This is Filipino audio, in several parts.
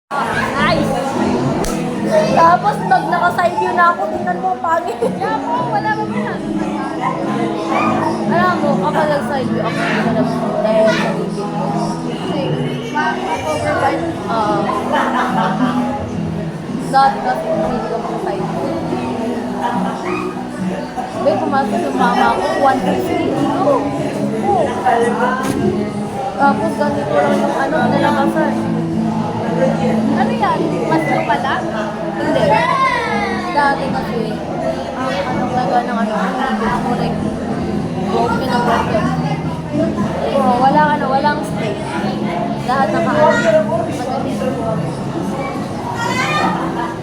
Nice! Tapos pag naka-side view na ako, tingnan mo, pangit. Kaya po, wala ba masyado nangyari? Alam mo, kapag nag-side view ako, hindi ko na dahil sa bibig. Kasi, ma-overwhelm. Dati kasi hindi ko side view. May pumasok yung mama ko, 150 dito. Oo. Tapos ganito lang yung nalakasan. Ano yan? Mas ko pala? Hindi. Dati kasi, ang talaga ng ako like, broken na broken. Oo, walang straight. Lahat naka-ano. Magaling.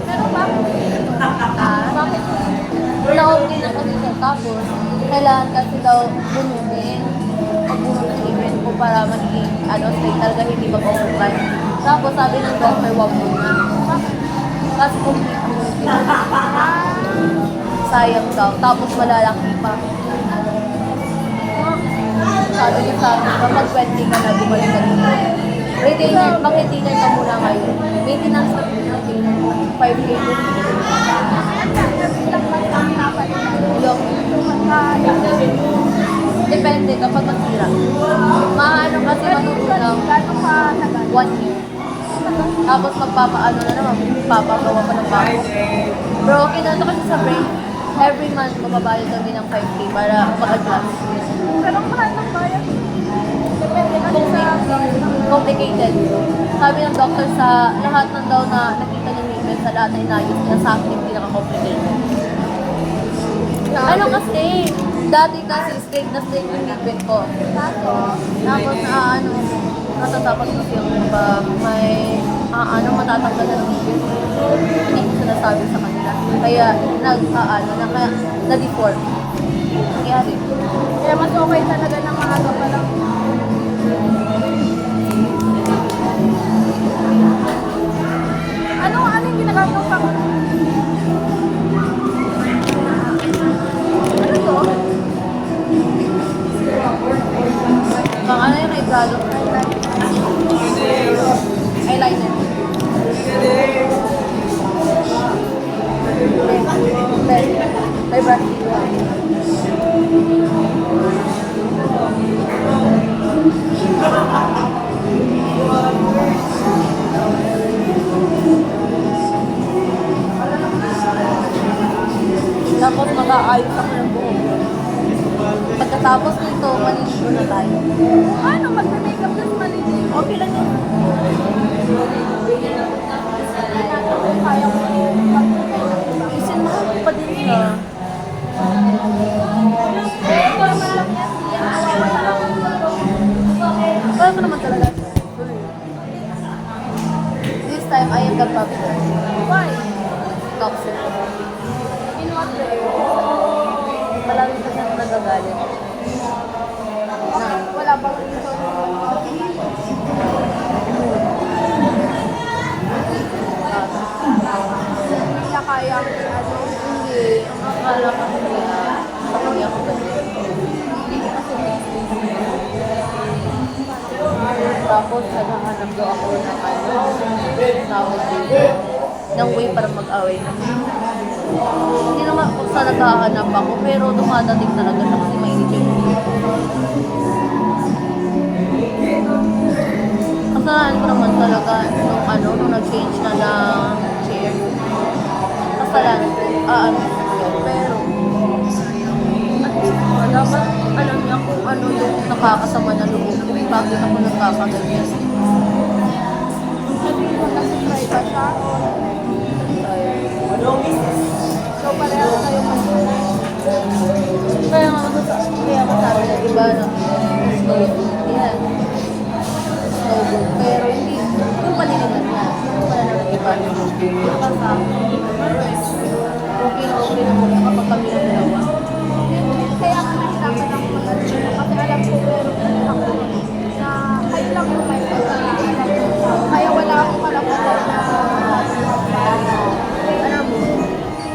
Pero bakit? Bakit? Na-okay na kasi siya. Tapos, kailangan kasi daw bununin. Pagbunod ng event ko para maging, straight talaga hindi mag-overtime. Tapos, sabi ng doctor, wag mo na. Kasi kung sayang daw. Tapos, malalaki pa. Sabi niya sa akin, kapag 20 ka na, bumalik ka dito. Retainer, mag-retainer ka muna ngayon. Maintenance ka muna. 5K. Depende kapag masira. Maano kasi matutunaw. Gano'n ka tagal? 1 year. Tapos magpapaano na naman, papagawa pa ng bago. Pero okay na ito kasi sa brain. Every month, mababayad kami ng 5K para mag-adjust. Pero ang mahal ng bayan. Depende kasi sa... Complicated. Sabi ng doctor sa lahat ng daw na nakita niya movement sa lahat na inayos niya, sa akin hindi naka-complicated. Ano kasi, dati kasi straight na straight yung movement ko. Tapos natatapos kasi yung pag may matatanggal na movement. Hindi ko sinasabi sa kanila. Kaya na-deform. Nangyari. Kaya mas okay talaga na maaga pa lang. Ano yung ginagawa pang... Ano to? Pang yung regalo? Eyeliner. May brush dito. Tapos mag-aayos ako ng buhok. Pagkatapos nito, maliligo na tayo. Ano? Mag-makeup na maliligo? Okay lang yun. Kaya ko Kasi mahal pa din siya. Parang ko naman talaga. This time, I am the publisher. Why? Toxic. In what way? Malami pa siyang nagagalit. Wala bang reason? Hindi niya kaya Hindi. Ang akala ko nila, sa kanya ko ganyan. Tapos, naghahanap daw ako ng tawag dito, ng way para mag-away na. Hindi naman kung saan naghahanap ako, pero dumadating talaga siya kasi mainit yung ulo. Kasalanan ko naman talaga nung nag-change na ng chair. Kasalanan ko, pero dapat alam niya kung ano yung nakakasama na loob ko. Bakit ako nagkakaganyan? kasi try ba siya? So, pareho kayo Kaya nga sabi ng iba na yan. Snowball. Pero hindi. Yung paninilan niya. Yung paninilan ng iba. Okay na mo kapag kami ng dalawa. Kaya nga nahirapan ako mag-ano kasi alam ko meron ako na kahit lang yung may kaya wala akong kalapatan na Alam mo,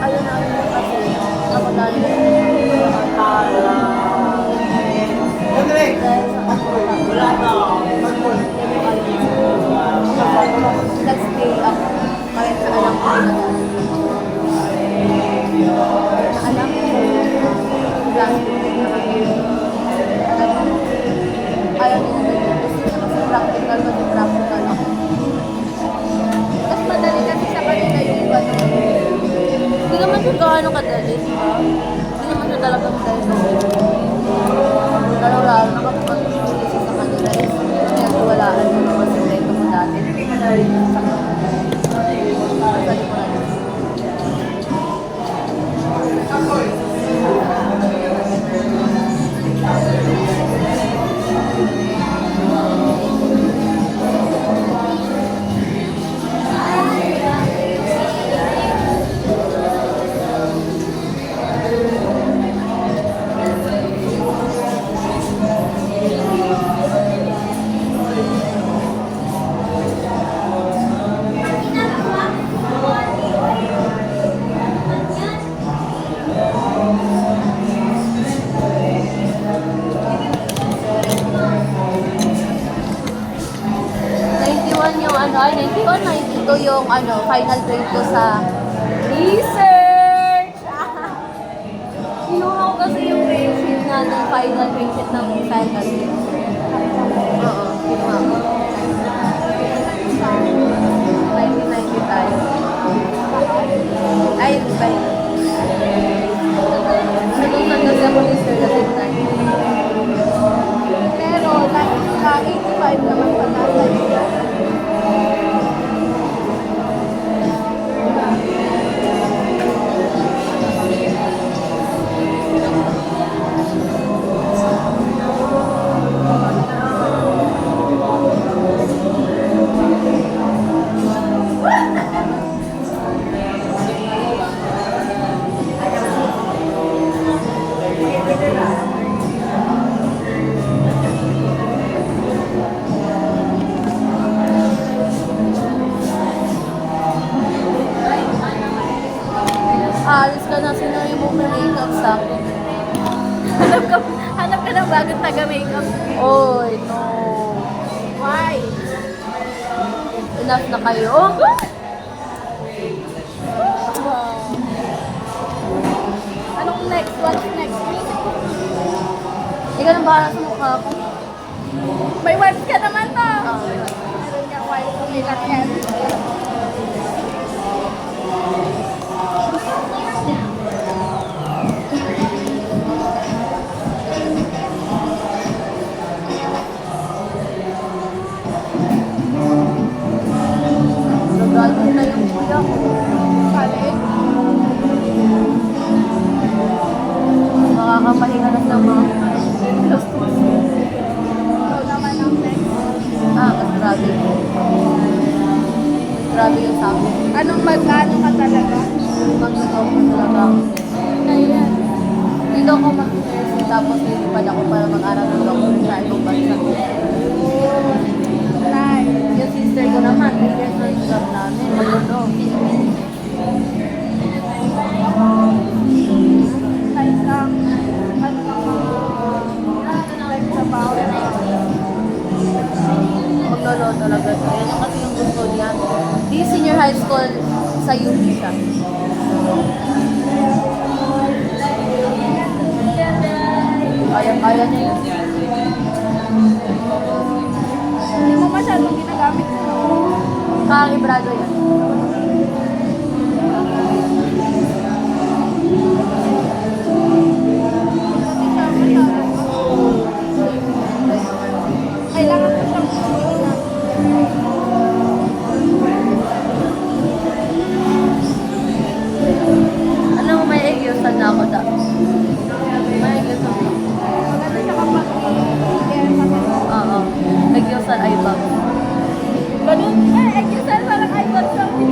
ayun na kasi nakadali na dahil sa kasi nag-stay way ako. Kahit na alam ko na alam ko ayaw nila ganyan. Gusto niya kasi practical, kasi practical ako. Mas madali kasi sa kanila yung gano'n. Hindi naman siya gaano kadali, di ba? Hindi naman siya talagang dahil. Pero lalo na kapag mag-iisip sa kanila is pinagwalaan mo naman sa sekreto mo dati. Sa likuran. Yung ano, ay 91, 92 yung ano, final grade ko sa research. Kinuha ko kasi yung grade sheet na ng final grade sheet ng faculty. Oo, kinuha ko. 1995. Ay, ba yun? Nagustuhan kasi ako ni Sir that time. Pero, na 85 naman pala sa iyo. Alis ka na, sino yung mo makeup sa akin? Hanap ka ng bagong taga-makeup. Oy, no. Why? Enough na kayo. Anong next? What's next? Hindi ka nang bahala sa mukha ko. May wife ka naman to. Ah, Meron kang wife, umilang yan. nagalit na yung kuya ko. Kalit. Makakapahinga na sa mga Ikaw naman ang next. mas grabe. Grabe yung sabi. Anong mag-ano ka talaga? Mag-stop ko talaga ako. Ayan. Dito ako mag-nursing tapos nilipad ako para mag-aral ng doctor sa ibang bansa. Nice. Yung sister ko naman, 3 years na yung job namin. Mag-ano. Nice ang ano ng like sa bawal. Maglolo talaga siya. Yan yung kasi yung gusto niya. Di senior high school sa UP siya. Kaya niya yun. Hindi mo masyadong ginagamit mo. Kalibrado yan. Kasi siya masyadong kailangan mo siyang muna. Ano mo may egyosan na ako da? May egyosan na. Maganda siya kapag i-care kasi. Oo. Egyosan ay bang. Ganun. Eh, exercise parang I got something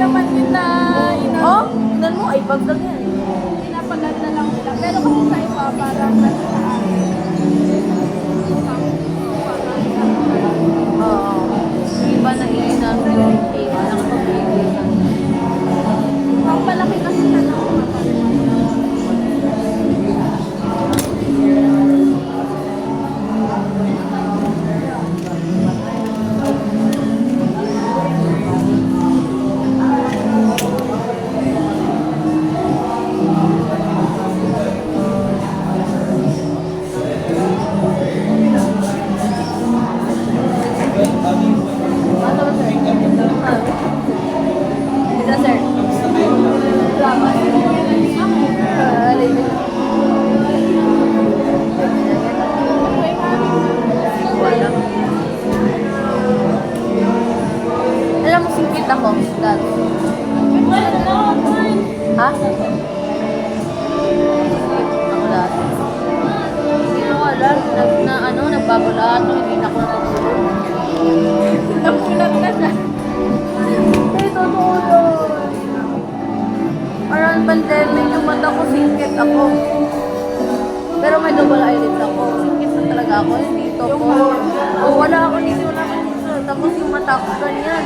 ako, dati. Ha? Ako dati. Hindi ko alam, nagbago lahat, hindi na ako natutulog. Nagulat na siya. Ay, totoo yun. Around pandemic, yung mata ko, singkit ako. Pero may double eyelid ako. Singkit na talaga ako, hindi ito ko. O, wala ako dito, wala ako dito. Tapos yung mata ko ganyan.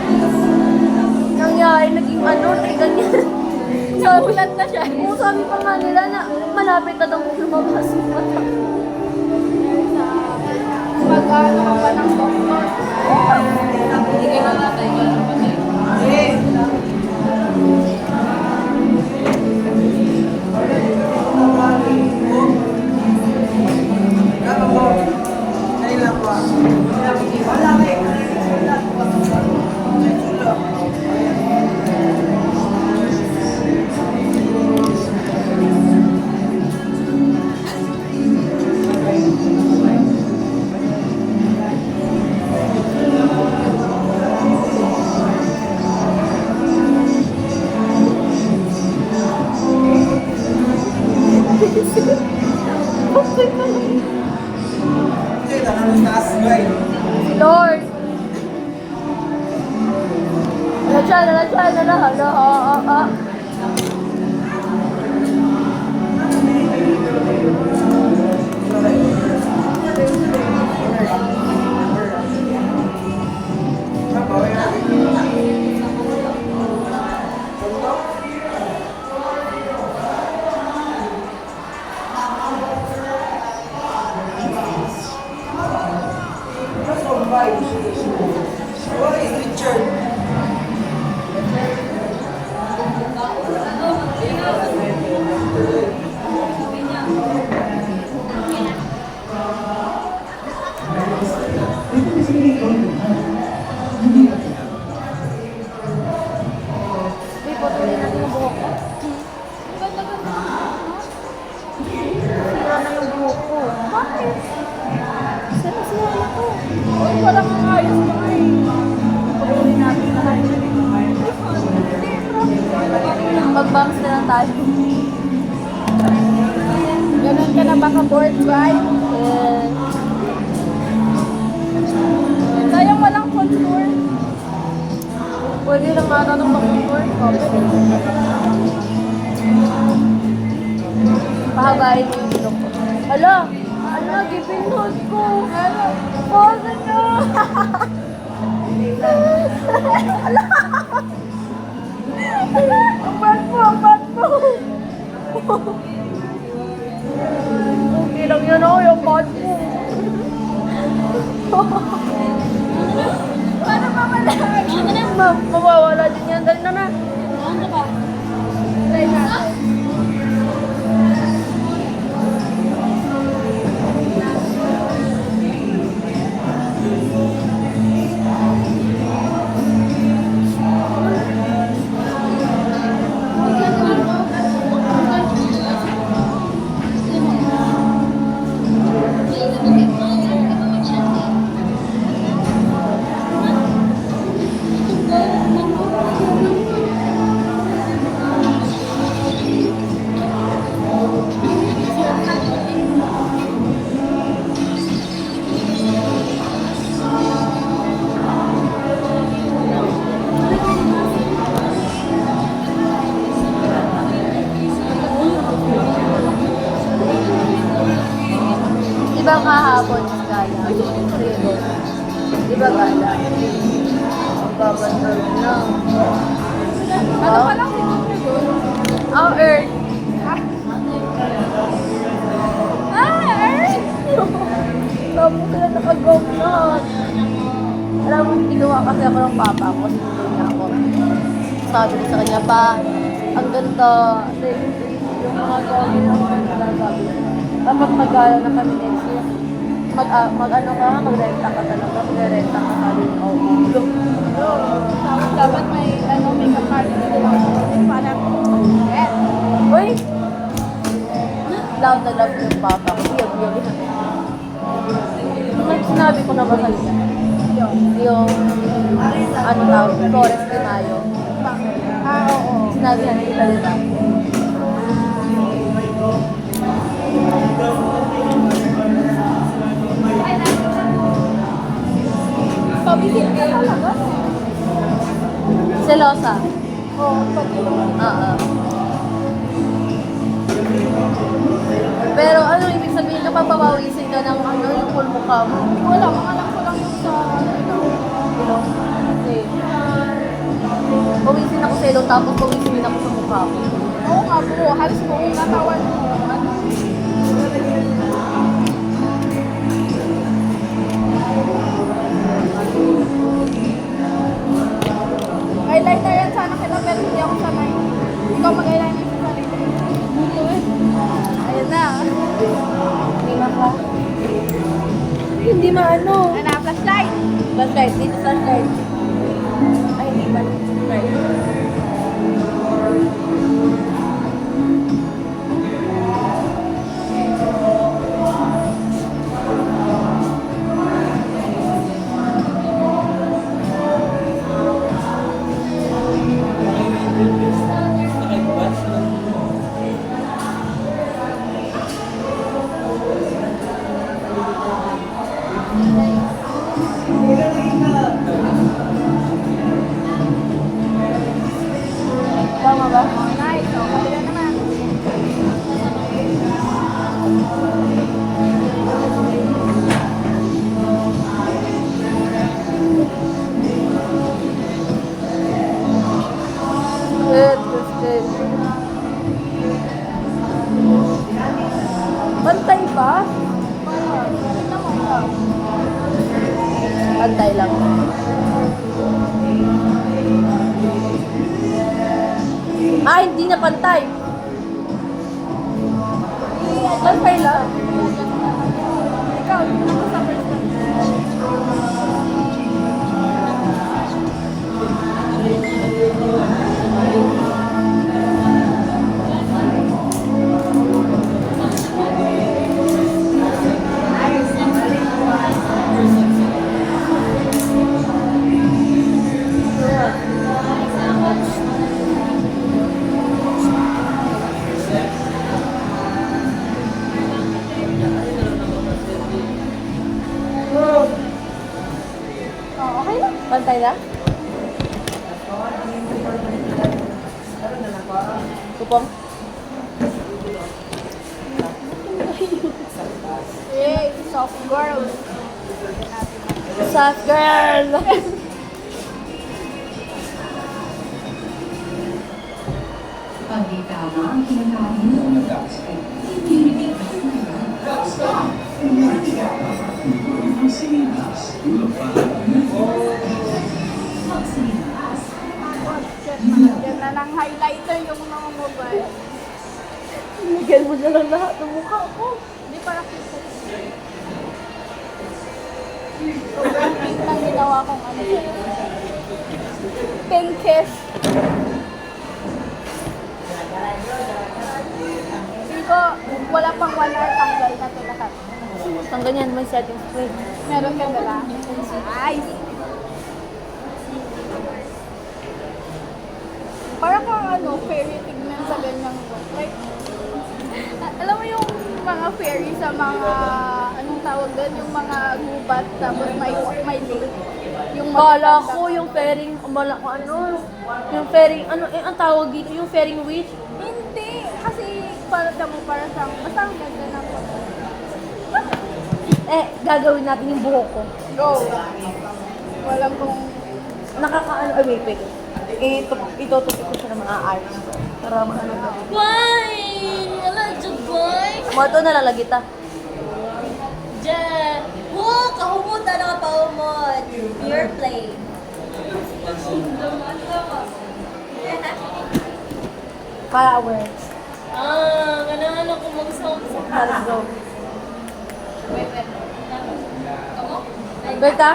Nangyari, naging ganyan. Nagulat na siya. Oo, sabi pa nga nila na malapit na daw lumabas yung mata. Mag-ano ka pa ng doktor. Hindi kayo natatay ko. Si Lord. Hala. What is Richard? Uy, patuloy natin yung buhok ko. Sira na yung buhok ko. Bakit? Sira na ko. Uy, walang ayos pa eh. Patuloy natin lahat. Mag-bangs na lang tayo. Ganun ka na baka board right? Yes. Sayang walang contour. Pwede lang ata itong pag-contour. Pahabain mo yung ilok ko. Hala! Gipinod ko! Ano? Pause na! Ang bad mo! Okay lang yun ako, yung bad mo. Paano mamalaki? Mawawala din yan. Dali na. Ano ba? Try natin. Diba kahapon yung gala? Trigo. Diba gala? Ang babandar na. Ano pa lang siguro doon? Ang Earth. Earth! Tapos sila nakagawin lahat. Alam mo, ginawa kasi ako ng papa ko. Sinuloy niya ako. Sabi ko sa kanya, pa, ang ganda. Yung mga gawin ako sabi niya. Kapag mag-gala na kami next year, magrenta ka talaga. Magrenta ka sabi niya, Tapos dapat may makeup artist din ako. Para Uy! Love na love yung papa ko. Yun. Sinabi ko na ba sa kanya? Yung, Flores Pinayo. sinabihan kita, di ba? Pabisit ka talaga. Selosa. Oo, pag Oo. Pero ano ibig sabihin kapag papawisin ka ng ano, yung full mukha mo? wala, mga lang ko lang yung sa, Kasi, pawisin ako sa ilong tapos pawisin din ako sa mukha ko. oo nga po, halos buong katawan mo. Ano, eyeliner yan sana kita, pero hindi ako sanay. Ikaw mag-eyeliner sa sarili. Ayun na. Hindi maka. Hindi maano. Ano, flashlight. Flashlight, dito flashlight. Ay, hindi ba? Right. Tama ba? Nice. So, kabila naman. Good, good. Pantay ba? Tignan mo ikaw. Pantay lang. Ah, hindi na pantay. Pantay lang. Ikaw, tignan mo sa first one. Oh, okay lang. Pantay lang? Kupong? Yay, soft girl. Soft girl! Pagi tama ang kinakain mo. Yan na ng highlighter yung mga mobile. Nigel mo na lang lahat ng mukha ko. Hindi para kita. Sobrang pink lang ginawa kong ano. Pinkish. Feel ko, wala pang 1 hour tanggal na to lahat. Ang ganyan, may setting spray. Meron ka dala? Nice! Parang kang ano, fairy pigment sa ganyang like, alam mo yung mga fairy sa mga, anong tawag doon? Yung mga gubat, tapos may lake. Yung Kala magaganda. ko yung fairing, ano, yung fairing, ano, ang tawag dito, yung fairing witch. Hindi! Kasi para para siyang, basta ang ganda ng photo. Gagawin natin yung buhok ko. Go! Walang kung, Nakakaano, ay wait, wait. Itutupit ko siya ng mga eyes. Para maano to. Why? Wala dyan, boy. Mga ito nalalagit ah. Dyan. Wow, kahumot na nakapahumot. Pure play. Flowers. Ganahan ako mag-song sa Let's go. Wait. Kamu? Berta?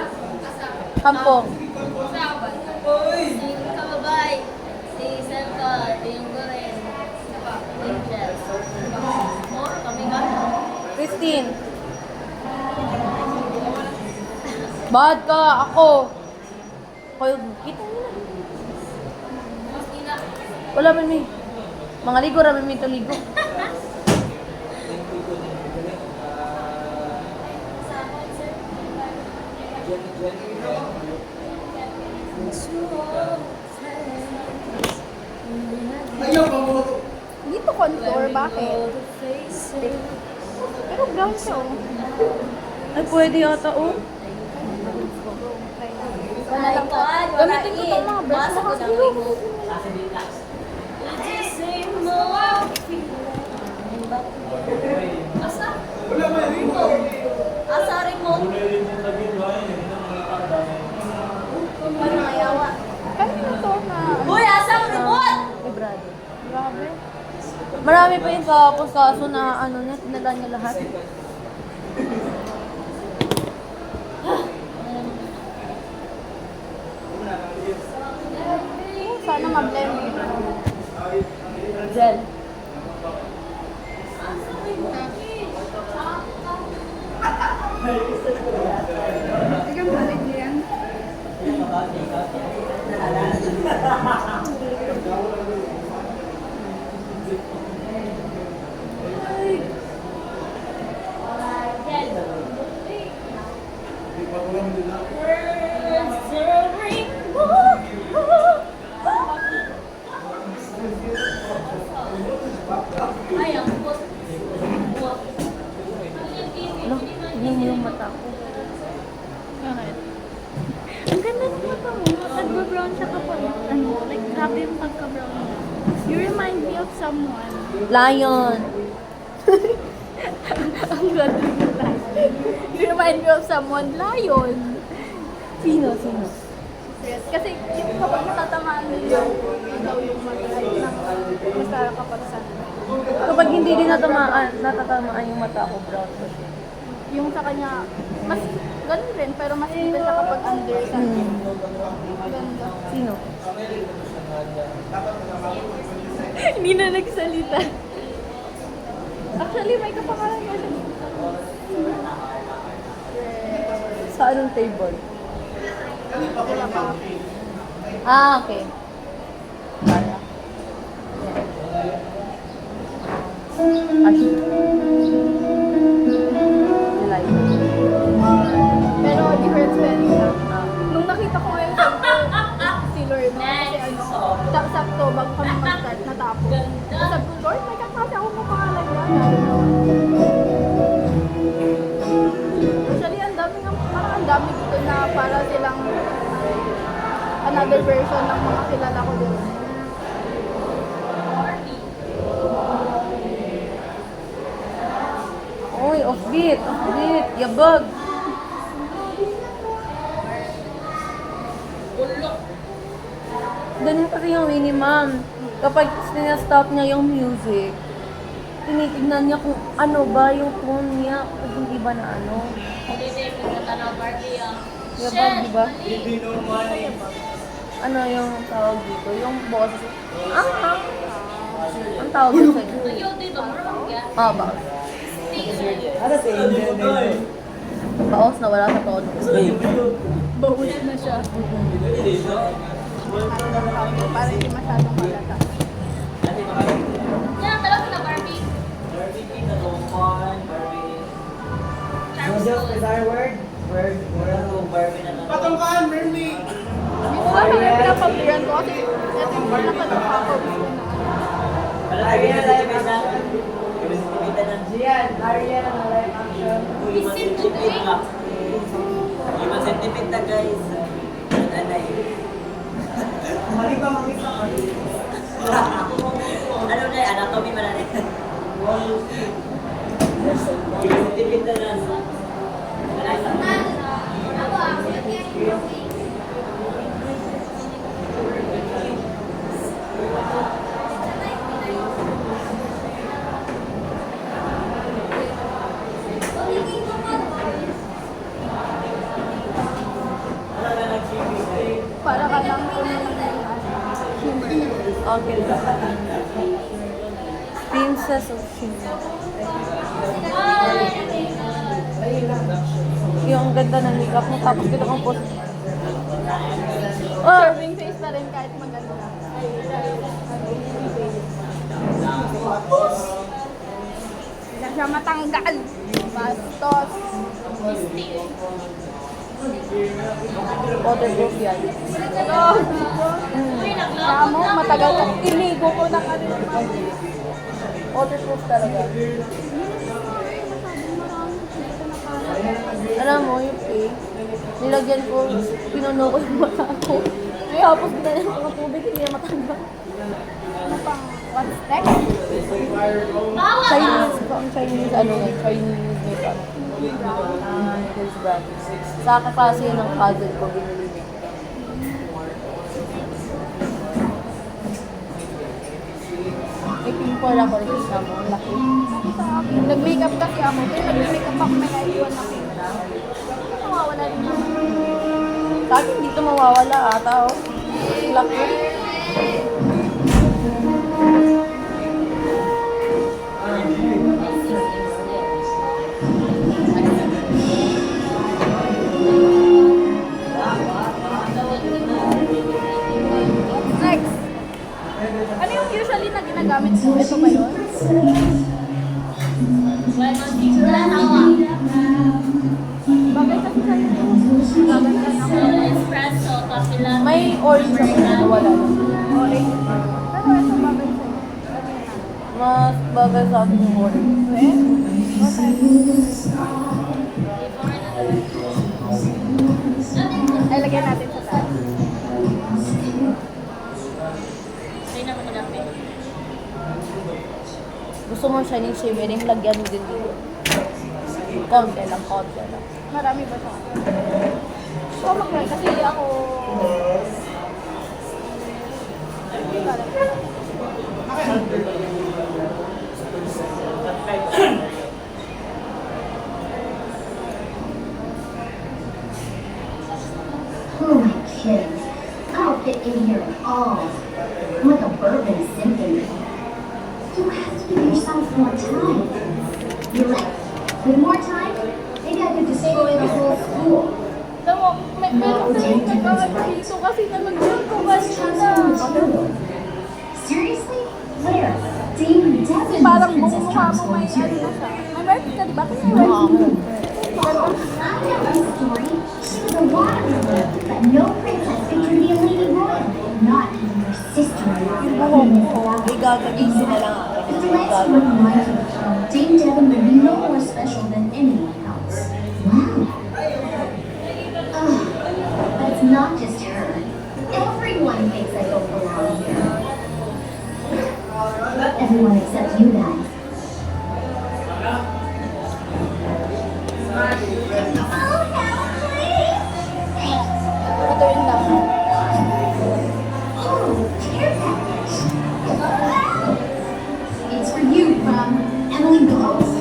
Kampong. Si Kababay. Si Selva. Yung Goren. Angel. More? Kami ka? Christine. Bad ka, ako. Kita mo na. Christina. Wala man may. Mga ligo, ramen may tuligo. Dito contour, bakit? Pero brown siya, oh. Ay, pwede yata, oh. Wala lang po. Gamitin ko itong mga brush na kasi. Asa? Asa remote? Parang mayawa. Kanina to na, Uy, asa ang remote? Ay, brother. grabe. Marami pa yun kapos kaso na ano niya, tinala niya lahat. Sana ma-blend. Gel. Ilang balik niya yan? Ay, ang bot. Ano? Tignan mo yung mata ko. Bakit? Ang ganda ng mata mo. Nag-brown siya kapag, ano, like, grabe yung pagka-brown mo. You remind me of someone. Lion. Ang ganda ng lion. You remind me of someone, lion. Sino? Sino? Yes, kasi yung kapag natatamaan nila yung mata, masara kapag sa Kapag hindi din natatamaan yung mata ko, brown ko siya. yung sa kanya, mas ganun rin, pero mas kita siya kapag under sa ganda. Sino? Hindi na nagsalita. Actually, may kapangalan nga siya. Sa anong table? Wala pa. Ah, okay. Para. Ash. Lion. Pero di hurts very lang. Ah. Nung nakita ko ngayon si Lord, no? Kasi ano, sakto bago kami mag-start natapos. Sabi ko, Lord, may kakasi ako mapangalan niya. Actually, ang dami nga, parang ang dami dito na para silang another version ng mga kilala ko dito. Uy, offbeat. Offbeat. Yabag. Ganun kasi yung Winnie, ma'am. Kapag sinastop niya yung music, tinitignan niya kung ano ba yung tone niya, kung hindi ba na ano. Yabag, di ba? Ano yung tawag dito? Yung boses. Ang tawag dito sa'yo? Ah, baos. Baos na wala sa tono. Bawas na siya. Para hindi masyadong malata. Yan, talaga na Barbie. Patungkaan, Merly! Minsan kami pinapagliran ko kasi ito yung pinaka-nakakawis ko na. Scientific na guys. Anay. Ano na yung anatomy man na rin? Scientific na lang. Para ka lang Okay. Princess of Shima. Yung ganda ng makeup mo, tapos ganda kang post. Oh! serving face na rin kahit maganda. matanggal. Bastos. Waterproof yan. Oh, kaya mo, matagal na. Iligo ko na kanina. Waterproof talaga. Alam mo, yung pay, nilagyan ko, pinuno ko yung mata ko. Tapos ginanyan ko ng tubig, hindi na matanggal. Ano pang, what's next? Chinese, Chinese, ano nga, Chinese makeup. Chris Brown. Sa kaklase ng cousin ko, binili niya. May pimple ako rin sa mo, laki. Sa akin, nag-makeup kasi ako. Kaya nag-makeup ako, may naiwan na kita. Nawawala rin ako. Sa akin, dito mawawala ata, oh. Laki. Next. Ano yung usually na ginagamit mo? Ito ba yun? Bagay kasi sa'yo. Gaganda na ako. Espresso, coffee latte. May orange ako na wala. Orange. Pero ito bagay sa'yo. Mas bagay sa akin yung orange. Okay. Ay, lagyan natin sa taas. Tingnan mo dati. Gusto mo shining shimmering, lagyan mo din dito. Konti lang, konti lang. Marami ba siya? So, mag-try kasi ako... Who am I kidding? I'll fit in here at all. I'm like a bourbon symphony. You have to give yourself more time. You're right. With more time, maybe I could destroy the whole school. Alam mo, meron tayong nag-dito kasi nalagyan ko kanina. Seriously? Where? Dean Kasi Devin parang was buong Princess mukha Charms mo may for ano too. na siya. May red ka, di ba? Kasi may red. I know this story. She was a water lily, but no princess could be a lady royal. Not even her sister-in-law. Buhok ko, igagamitin na lang ako. But the last one reminded me, Dame Devon would be no more special than anyone else. Wow. Ugh, but it's not just her. Everyone thinks I don't belong here. Everyone except you guys. Oh, help, please! Ito yun lang. Oh, care package. It's for you from Emily Bowles.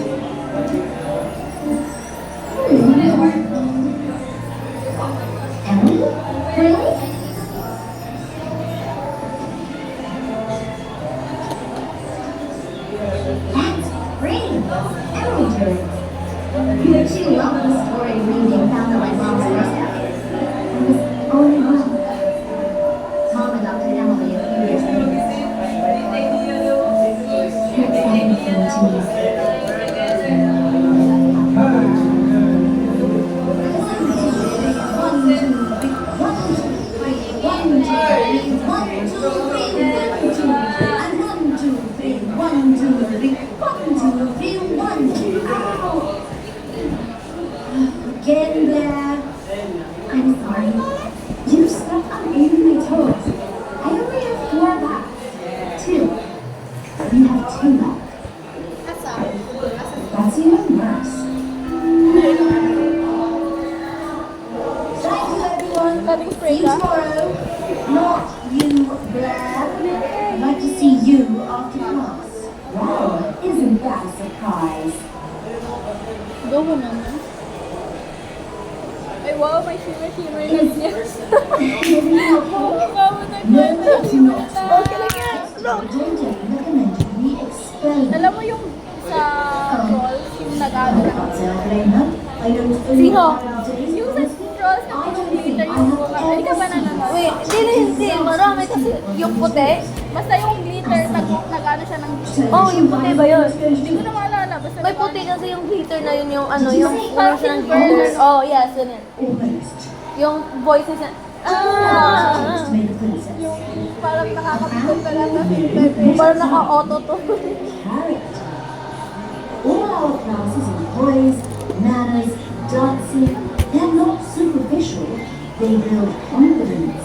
Emily? Really? That's great. Emily drew it. She loved the story reading found on my mom's doorstep. It was only one. Mom adopted Emily a few years later. Next time you come to me. Get in there. I'm sorry. You stepped on my toes. I only have 4 left. 2. You have 2 left. That's even worse. Thank you, everyone. Letting spray See you ka. tomorrow. Not you, Brad. I'd like to see you after class. Wow, isn't that a surprise? Go mo na. Ay, wow, may shimmer na siya. Mukha mo na ganda. Shimmer na. Okay lang yan. Ginger recommended we expel. Alam mo yung sa rolls, yung nag-ano na. Sino? Yung sa rolls na yung glitter yung buka. Hindi ka ba nanonood? Wait, hindi. Marami kasi yung puti. Basta yung glitter, nag-ano siya ng glitter. Oh, yung puti ba yun? Hindi ko na maalala. Basta May naman- puti kasi yung glitter na yun, yung ano, yung puno siya ng glitter. Oh, yes, ganyan. Almost. Yung voices na, Almost made a princess. Yung parang nakakapagod pa lang na filter. parang naka-auto to. Character. All our classes in poise, manners, dancing, they're not superficial. They build confidence.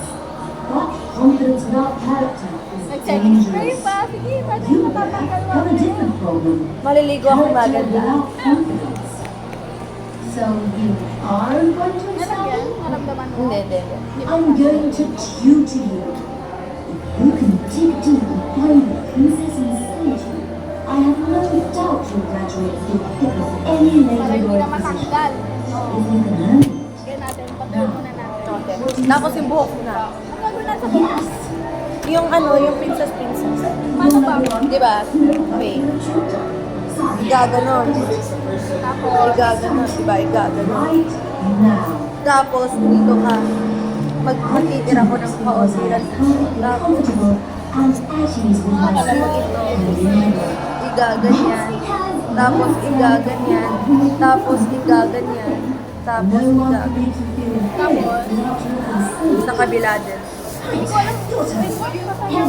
But confidence without character is Nag-setting spray dangerous. pa. Sige, paano You yung matatanggal mo? have a different problem. Maliligo ako Character maganda. without confidence. So you are going to Ano excel? yan? Naramdaman mo? Hindi, hindi, hindi. I'm going to tutor you. If you can dig deep and find the princess inside you, I have no doubt you'll graduate with the pick of any Para lady hindi or na princess. matanggal. If you can learn it. Kaya natin, patuloy muna natin. Okay. Tapos yung buhok na. Ang gagawin natin sa bukas? Yes. Yung ano, yung princess. Paano ba? Di ba? Wait. Igaganon. Tapos, Igaganon, di ba? Igaganon. Right now. Tapos, dito ka. Magtitira ko ng kaosiran. Perfectly Tapos, comfortable and at ease with myself. And remember, igaganyan. Tapos, igaganyan. Tapos, igaganyan. Tapos, no one can igaganyan. make you feel better without your consent. Sa kabila din. hindi ko alam.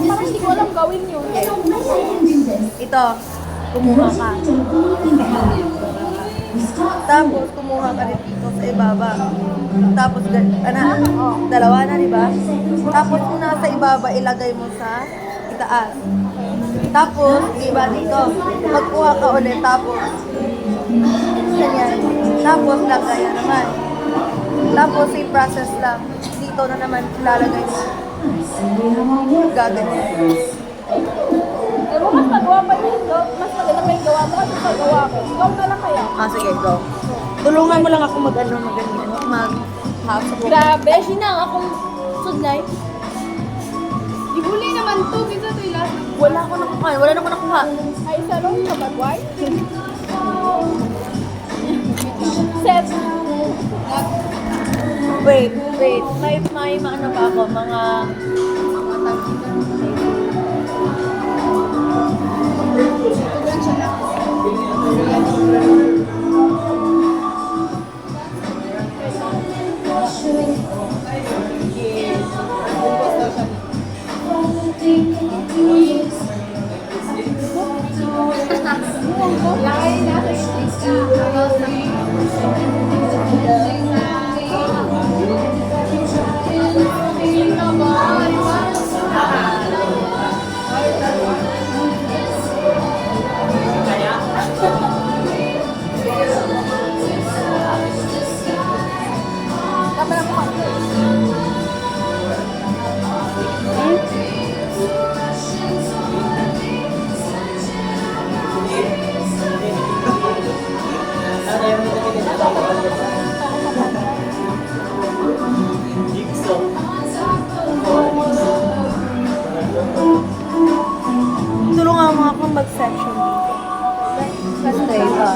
Parang hindi ko alam gawin yun. So when I can do this, Ito, kumuha ka. what you need to only have. We start Tapos, kumuha ka rin dito sa ibaba. Tapos, dalawa na, di ba? Tapos, kung nasa ibaba, ilagay mo sa itaas. Tapos, di ba, dito, magkuha ka ulit. Tapos, ganyan. Tapos, lagayan naman. Tapos, same process lang. Dito na naman, lalagay mo. I see we have our work. Gaganyan. Eh, mas magawa pa yun. Mas maganda pa yung gawa mo kasi pagawa ko. Ikaw na lang kaya. Ah, sige, go. Tulungan mo lang ako mag-ganyan. Mag-half support. Grabe. Beshi na akong sudlay. Ibuli naman to. Kita to yung last. Wala ko nakuha. Wala na ko nakuha. Ay, isa lang sa bagway. Set. Wait. May ano pa ako, mga Kamera mo ka. tulungan mo ako mag-section dito. Stay ka.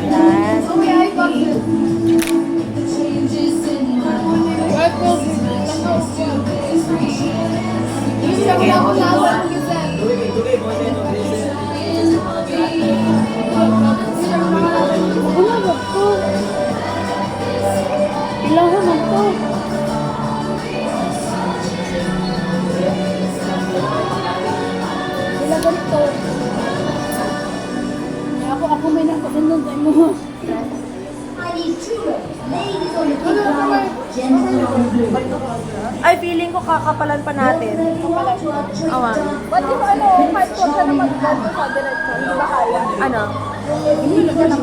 Yan. Okay, I got this. What will be? Yung na ako nasa ang gisan. Wala ba ko? Ilangan mo ko. Wala ganito. Ako may nakasandun sa mo. I need two ladies on the playground, gentlemen on the blue. Ay, feeling ko kakapalan pa natin. Awa. Ba't di ba kahit ko ka na mag-ganto sa diretso, hindi ba kaya? Ano? Hindi ka na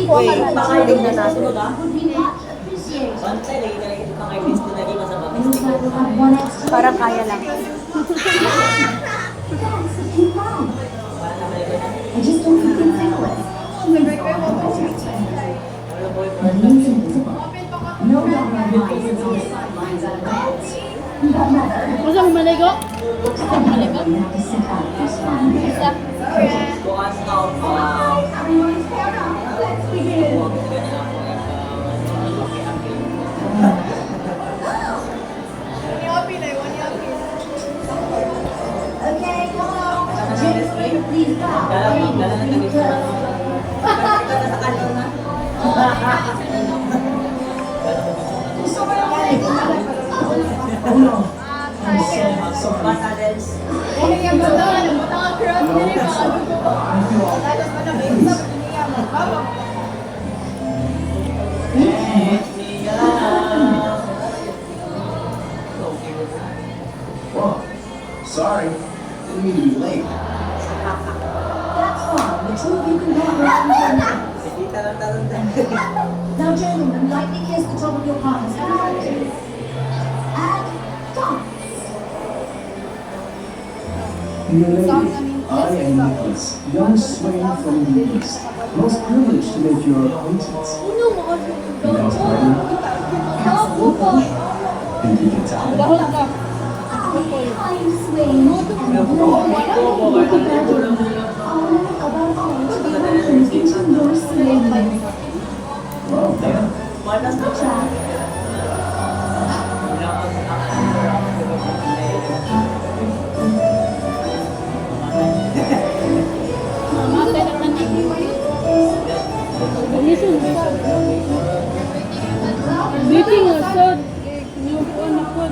Wait, baka tingnan natin. Would be much appreciated. Bantay, lagi talaga ito pang kay Vince na lagi masama. Looks like we'll have one extra. Parang kaya lang. That's a few pounds. I just don't think it's syphilis. It is invisible. No longer lies on the sidelines of adults. But mother, Masa mo maligo? you have to sit out this one. Kuhan ka pa. Everyone's paired up. Let's begin. Huwag ka na ako paki-apil. Okay, come on. Gentlemen, please bow. Dala na kami sa Because Ito na sa kanto na. Basadels. Whoa, sorry. Didn't mean to be late. that's fine. The two of you can walk around and Hindi talon-talon tayo. now, gentlemen, lightly kiss the top of your partner's head. And dance. Dear lady, I am Nicholas, young swain from the East, most privileged to make your acquaintance. Now, partner, think you can tell me? I'm Swain, and into your swing. Well, damn. Malas na siya. Biting or sad. Yung ano po.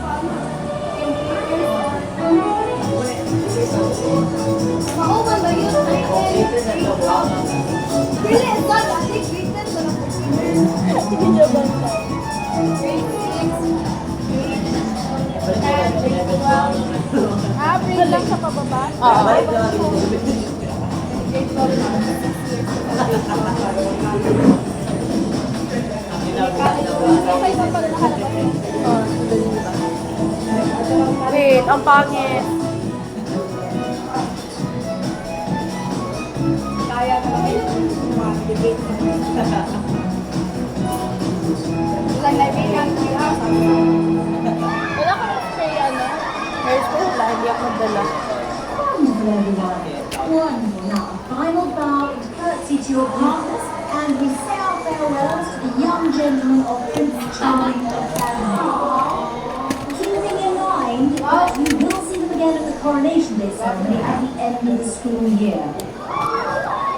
Break lang sa pababa. Balik na lang. Okay sa pag nakalabas. Wait, ang pangit. Kaya na mag-debate na. Like, kaibigan ko yung Wala ka na spray, ano? Hairspray, wala. Hindi ako magdala. Wonderful, everyone. Wonderful. Now, a final bow in courtesy to your partners, and we say our farewells to the young gentlemen of Prince Charming Academy. Keeping in mind that we will see them again at the Coronation Day ceremony at the end of the school year.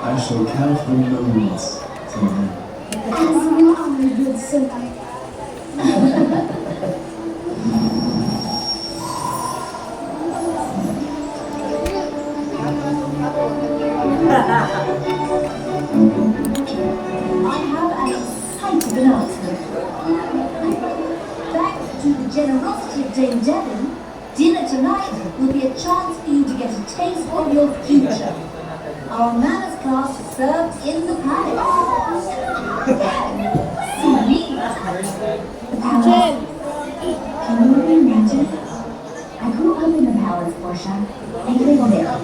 I shall count the moments till then. As you are, my good sir. I have an exciting announcement. Thanks to the generosity of Dame Devon, dinner tonight will be a chance for you to get a taste of your future. Our manners class is served in the palace. See, the palace. Can you imagine? I grew up in the palace, Portia. I live there.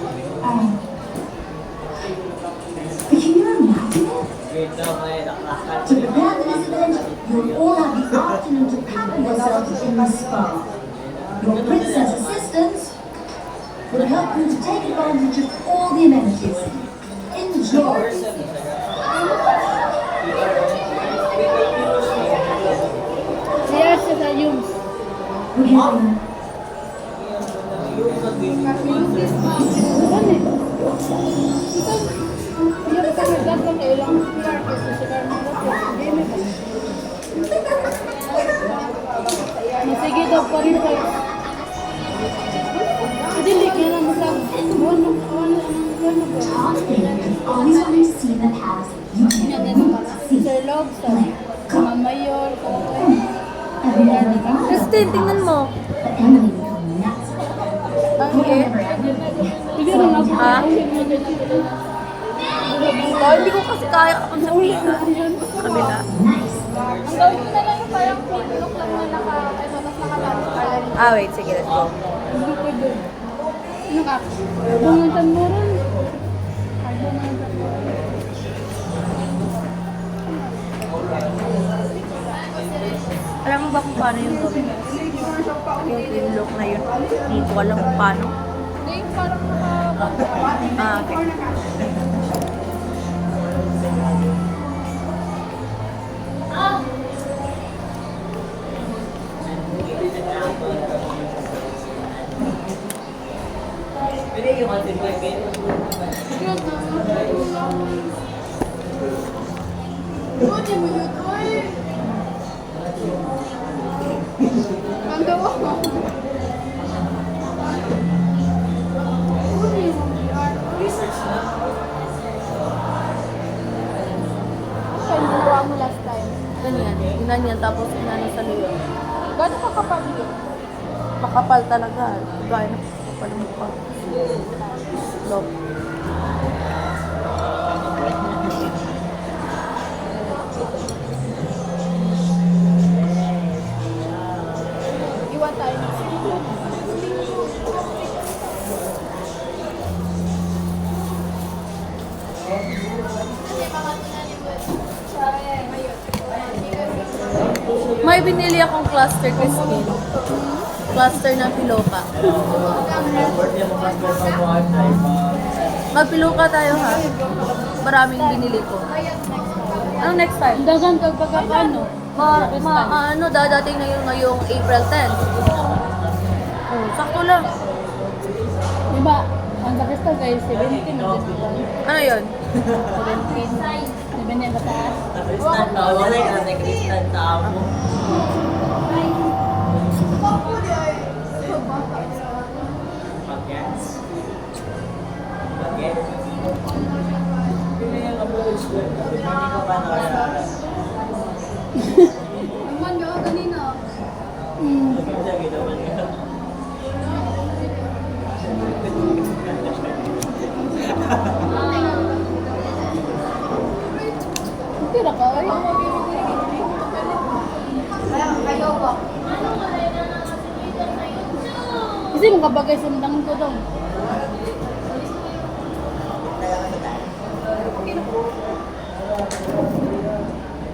But can you imagine it? Wait daw, may nakakal. To prepare for this event, you'll all have the afternoon to pamper yourselves in the spa. Your princess assistants will help you to take advantage of all the amenities. Enjoy! Yes, sa Yums. We're having Ano eh? Yung pagkagat lang kayo lang PR kasi sa karamihan ko. Game pa. Masige daw pa rin kayo. Dili ka lang mo lang. Ano ba? top thing. Always wanted to see the palace. You can see. Sir Log, sa Mamayor, Everyone was Christine, tingnan mo. But Emily would come nuts. Okay. Remember Emily? Sige rin ako. Ah? Hindi ko kasi kaya kung sa pila. Kabila. Nice. Ang gawin ko na lang yung parang flip look lang na tapos nakalansi. Ah, wait. Sige, let's go. Hindi pwede. Ano ka? Bungan mo rin. Ay, bungan mo rin. Alam mo ba kung paano yung gawin? Yung look na yun. Hindi ko alam kung paano. Hindi, parang Okay. Pwede yung content ko, Buti mo yun, oy! Ang gawa mo. Buti mo yun. research na. Siya yung gawa mo last time. Ganyan. Ganyan. Tapos inano sa liyo. Gano'n ka kapag yun? Makapal talaga. Gaya na makapal ng mukha. Look. Iwan tayo. May binili akong cluster Christine. Cluster ng piloka. Birthday mo mas gusto mo at time. Magpiloka tayo ha. Maraming binili ko. Anong next time? Dagan ka pagkakano? Ano, dadating na yun ngayong April 10. Oh, sakto lang. Diba? Ang sa Crystal guys, 17 na Ano yun? 17. Diba niya kataas? Kristan na, wala ka na Kristan na mo. Pag-gets. Pag-gets. Pili yung approach ko. Hindi ko pa nakasara. Naman ka kanina. Siya ginawa niya. Tira ka, ay. Kasi makabagay sundang ko daw.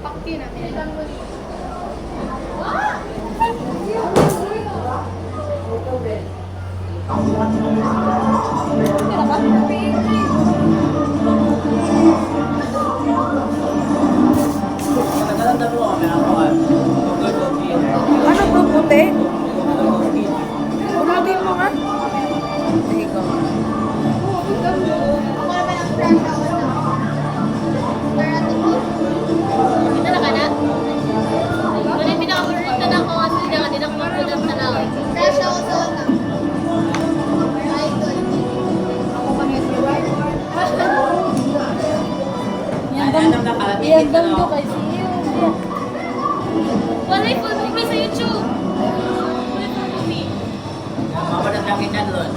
Pakti na. Tira ka? Nagkaroon na po ako ng ako. Ano bro, puti? Unatin mo nga. Sige ko. Kita ka na? Wala yung pinaka-favorite na ako kasi hindi ako mag-product na lang. Fresh ako sa una. Yan daw ko kay siyo. Wala yung full movie sa YouTube. Wala yung full movie. Mapalat lakitan doon.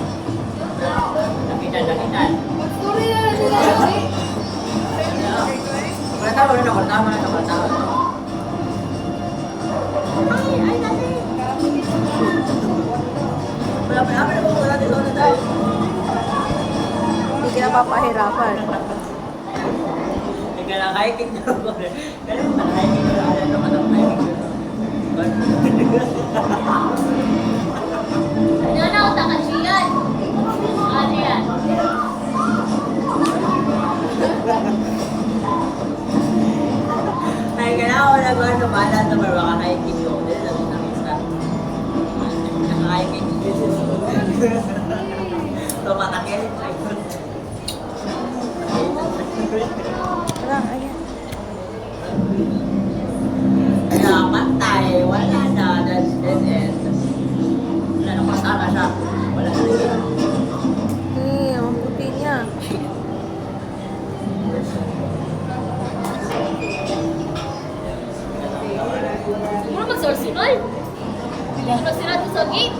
Lakitan. Story na lang sila. Wala tao, wala tama na tao. Wala pa naman ako, wala dito na tayo. Hindi ka napapahirapan. Nagkala-hiking na ako. Kaya mo hiking na ako. Ano ka nang hiking Nanauta ka siyan. Ano yan? Ay, kaya ako nagawa sa bala na makaka-hiking ko. Dito na sa isa. Naka-hiking. Tumatakil. Lang, ayan. Kaya patay. Wala na. That's it. Wala na. Pasara siya. Wala na. Ang puti niya. Siguro magsorsinol. Magsirado sa gate.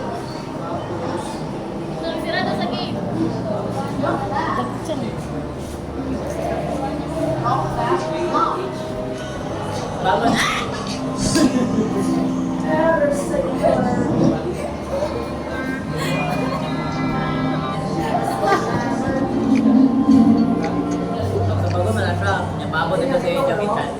Magsirado sa gate. Bago na. Bago mo na siya. Yung bago na kasi yung jakitan.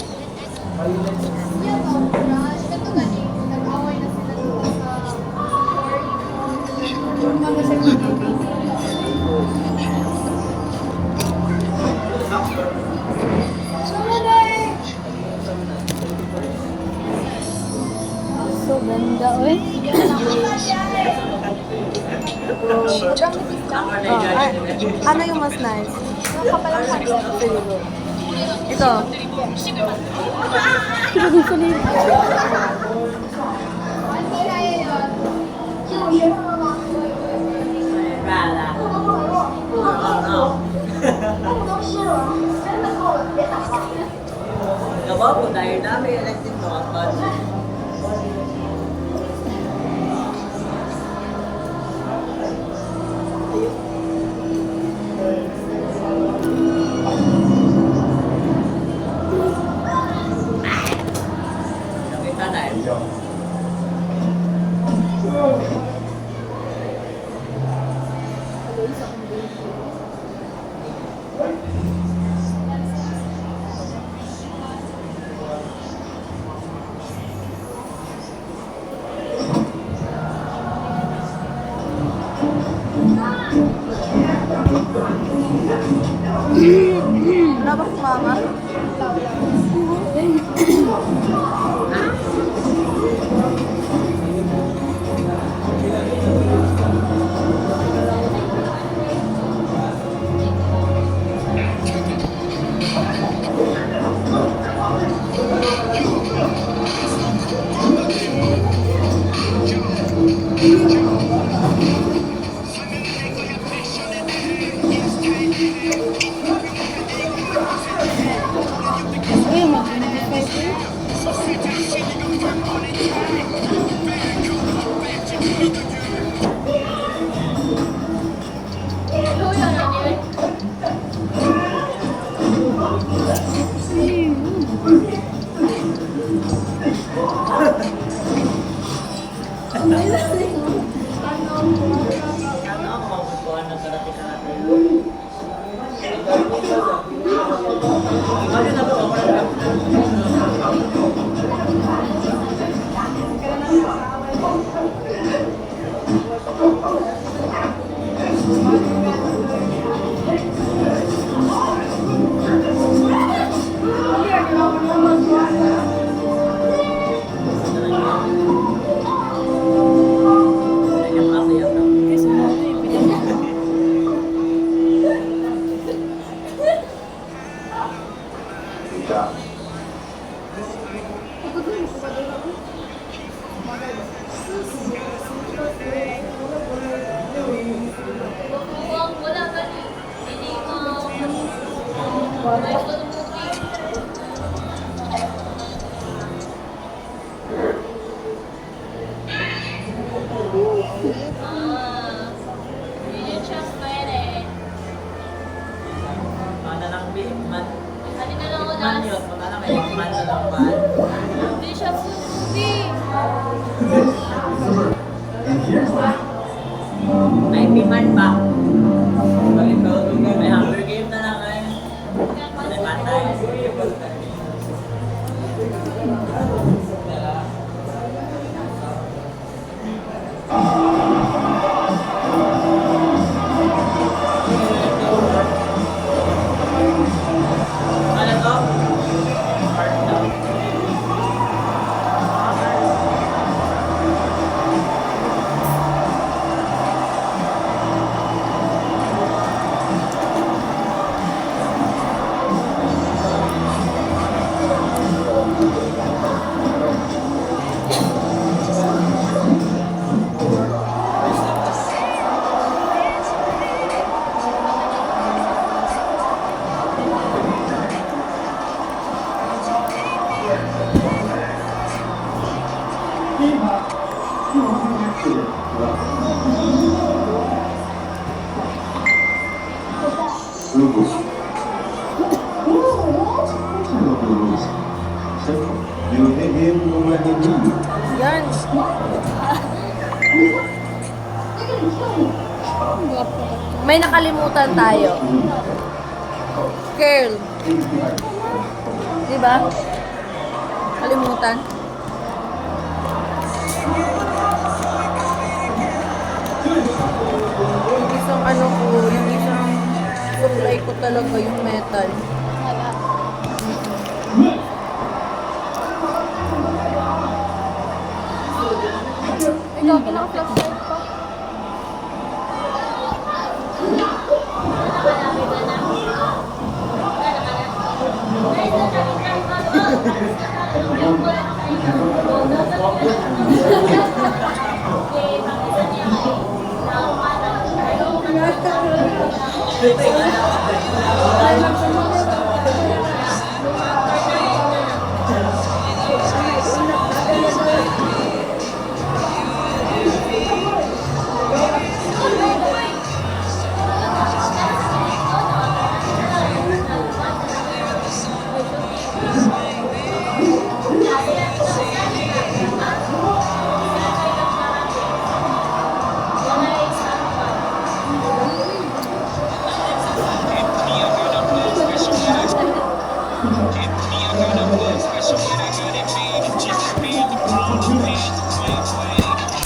So ganda, uy. Sobrang nipis lang. Ano yung mas nice? Yung kapalang hanggang. Siguro. Ito. Rala. Gawa po dahil namin elected to at budget. Nakita na eh. Wala ba kumama? Ano ang magustuhan ng karating natin? Ano na ba? Wala ba ni? Hindi mo. Hindi siya pwede. Mana lang man. Ano na lang ako Man na? yun, mana lang may man na lang man. Hindi siya puti. And here's one. May piman ba? May Hunger Game na lang eh. May patay. Ano to? Heart daw. Rules. Rules. Simple. You hit him when he hit you. Yan. May nakalimutan tayo. Curl. Diba? Kalimutan. talaga yung metal. Wala. Ikaw, pinaka-flashlight pa.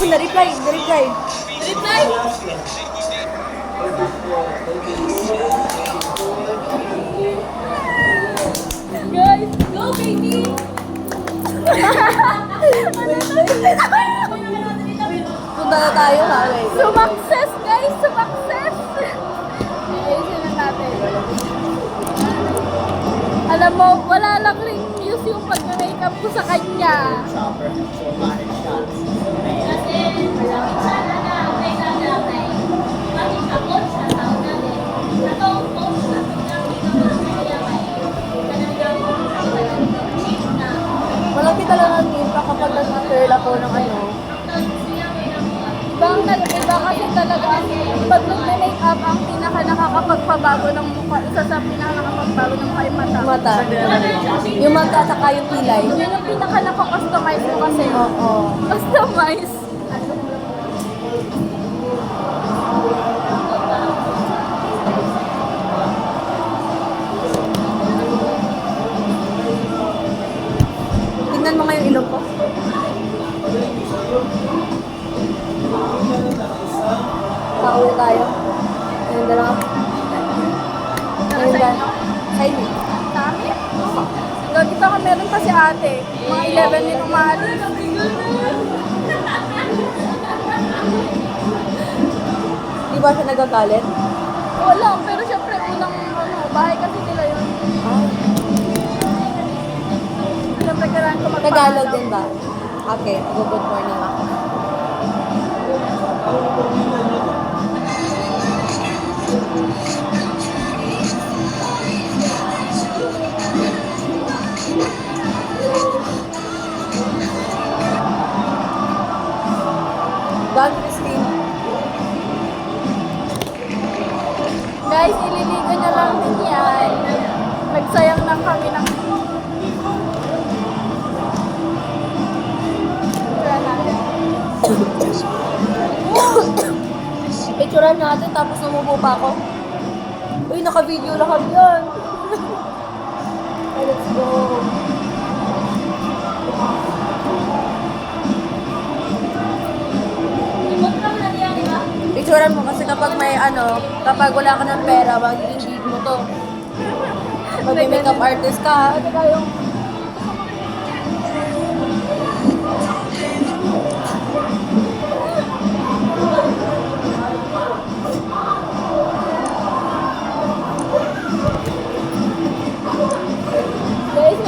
Na-reply, na-reply. Guys, go baby! Punta na tayo ha, wait. Sumakses, guys! Sumakses! Ayusin na natin. Alam mo, wala lang ring news yung pag-makeup ko sa kanya. Shopper, so many shots. Malaki talaga ang impact kapag nag-curl ako ng ano. Iba kasi talaga pag nag-makeup ang pinaka nakakapagpabago ng mukha. Isa sa pinaka nakakapagpabago ng mukha yung mata. Mata. Yung mata at saka yung kilay. Yun yung pinaka nakakustomize mo kasi. Oo. Customize. Tingnan mo nga yung ilong ko. Pauwi tayo. Ayun na lang. Ayun na. Side me. Sa amin? Dito ka meron pa si ate. Mga 11 din umaalis. Di ba siya nagagalit? Wala, pero syempre unang bahay kasi nila yun. Syempre kailangan ko magpaalam. Tagalog din ba? Okay, good morning ako. Gone, Christine. Guys, ililigo niya lang din yan. Nagsayang lang kami ng... Tira natin. Picturean natin tapos numubo pa ako. Uy, naka-video lahat yan. Okay, let's go. Picturean mo kasi kapag may ano, kapag wala ka ng pera, magiging mo to. Mag-makeup artist ka, ha? Ito yung... Guys,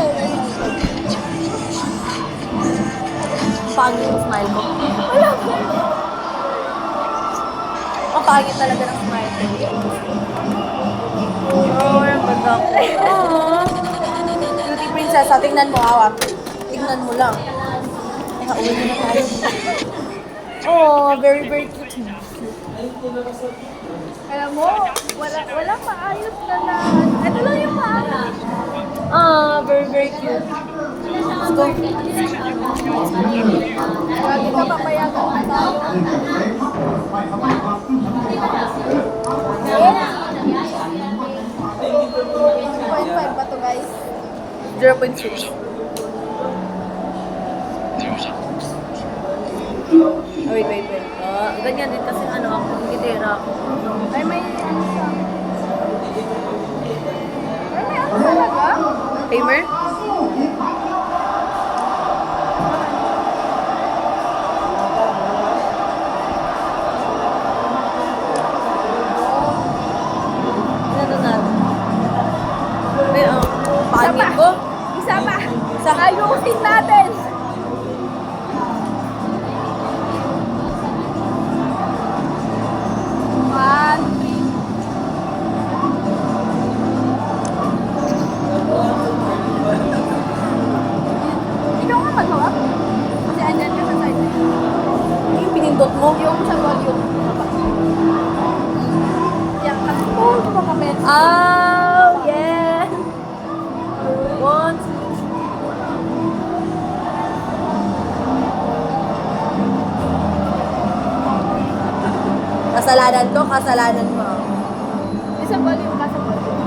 Pangit yung smile ko. wala ko. Ang pangit talaga ng smile ko. Oh, yung ganda ko. Beauty princess, tingnan mo, awa. Tingnan mo lang. Uwi na tayo. Oh, very, very cute. Alam mo, wala maayos na. Ito lang yung maayos. Ah, very, very cute. Let's go. Lagi ka papayagan na tayo. Yes. 2.5 ba to, guys? 0.6. Oh, wait. Ganyan din kasi ano ako, gitera ako. Ay, may ano siya. Gamer? Ano natin? Ay, pangit ko. Isa pa. Ayusin natin. One, three. Ikaw nga magawa? Kasi andyan ka sa side na yun. Yung pinindot mo? Yung sa volume. Yan, oh, kumakamit. Oh, yeah! Once. Kasalanan ko, kasalanan mo. Isa volume ka sa volume.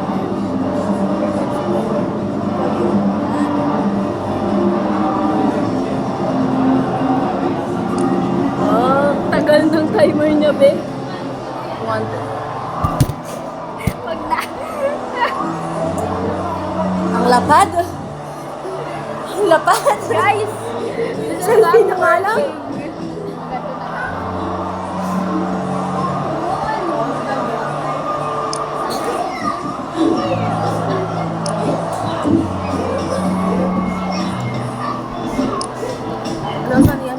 Oh, Tagal ng timer niya, be. one. Pag na. Ang lapad. Ang lapad. Guys! Selfie na nga lang. Nasaan yan?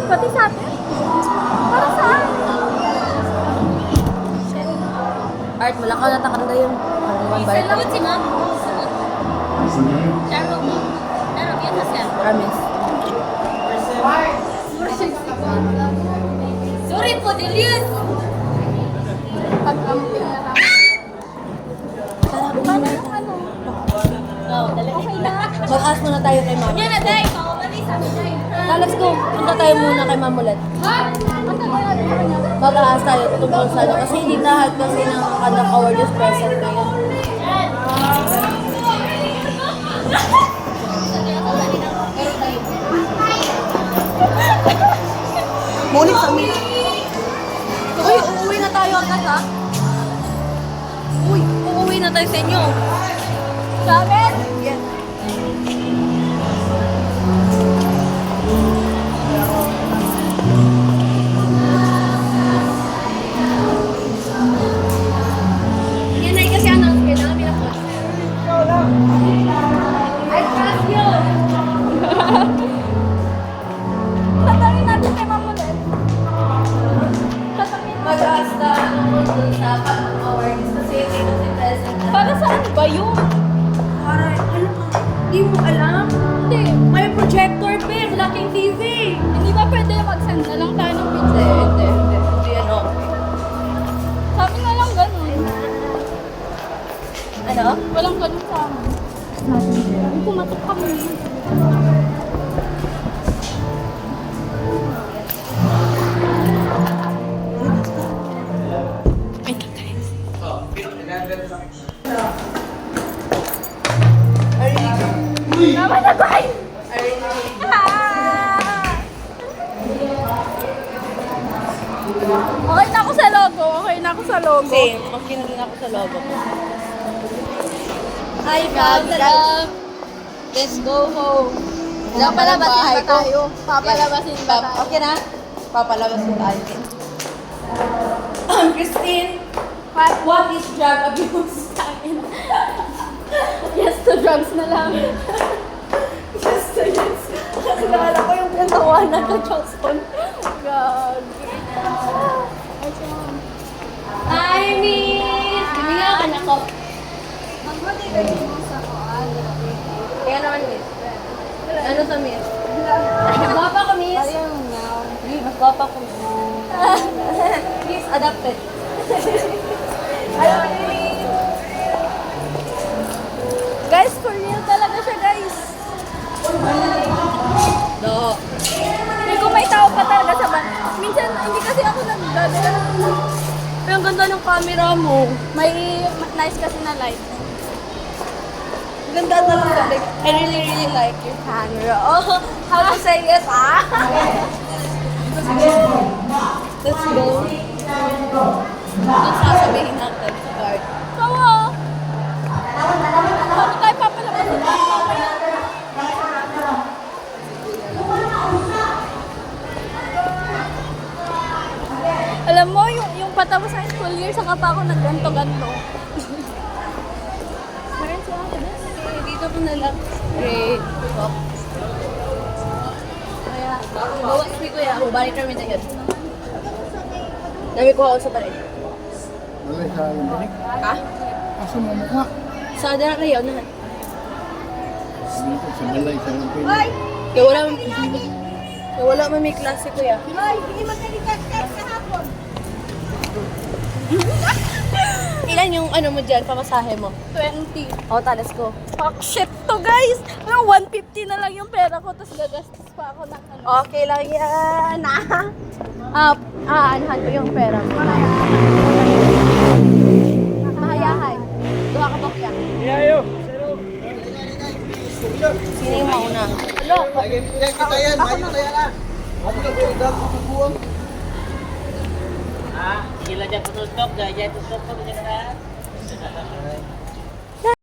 Pati sa atin? Para saan? Art, wala ka natakanda yun. One by Salamat si ma'am. Laro mo. Laro, yan na siya. Promise. Sorry po, Delius. Pag-amping na lang. Paano yung ano? Oh, dala. Okay na. Mag-ask muna tayo kay Mama. Yan na, Day. Paumalis. Sabi, Day. Let's go. Punta tayo muna kay Mamulat. Ang tagal natin sa kanya. Mag-aas tayo tungkol sa ano. Kasi hindi lahat kasi ng kanyang award is present ngayon. Ngunit sa amin. Uy, uuwi na tayo agad ha? Uy, uuwi na tayo sa inyo. Sa amin? Yes. Yan ay kasi announce kayo na kami na po. I trust you! Tatawin natin kay Ma'am ulit. Tatawin natin. Mag-aas tayo tungkol sa pag-awareness kasi hindi kasi present na. Para saan ba yun? Para, ano ka? Hindi mo alam? Hindi. May projector pa, laking TV. Hindi ba pwede mag-send na lang tayo ng Hindi, video? hindi, hindi. Hindi yan okay. Sabi na lang ganun. Ano? Walang ganun sa amin. Ay, pumatok kami. Naman na ba? Okay na ako sa logo. Okay na ako sa logo. Same. Okay na din ako sa logo ko. Hi, Salam. Let's go home. Papalabasin ba tayo? Papalabasin ba tayo? Okay na? Papalabasin tayo. Christine, what is drug abuse? Yes to drugs na lang. Yes, yes. Kasi nakala ko yung pinatawanan ng Johnson. God. Ay, siya. Hi, Miss! Hindi nga anak ko. Magmatigay mo sa koal. Kaya naman, Miss. Ano sa Miss? Gwapa ko, Miss. Ayaw na. Mas gwapa ko, Miss. Miss, adapted. Ayaw, Miss. Guys, for real talaga siya, guys. No. Hindi ko may tao pa talaga sa ban. Minsan, hindi kasi ako nagdadala. Pero ang ganda ng camera mo. May nice kasi na light. Ganda talaga. Like, I really, really like your camera. Oh, how to say it, ah? Let's go. Anong sasabihin natin sa card? Kawa! Paano tayo papalabas ng mamaya? Alam mo, yung patapos ng school year, saka pa ako nagganto-ganto. Meron siya ako din. Dito ko na lang. Great. Kaya, bawas ni Kuya. Balik kami na yun. Dami ko ako sa balay. Balay sa linig. Ha? Asa mo mukha? Sa dara kayo, nahan. Dito sa balay sa linig. Kaya wala man may klase, Kuya. Ay, hindi magkalikat-kat kahapon. Ilan yung ano mo dyan, pamasahe mo? 20. O, talas ko. Fuck shit to, guys! Ano, 150 na lang yung pera ko, tapos gagastos pa ako ng ano. Okay lang yan. Aanahan ko yung pera mo. Mahayahay. Duha ka bakya. Sino yung mauna? Alo, Ah, sige lang dyan tututok, dyan tututok, dyan na.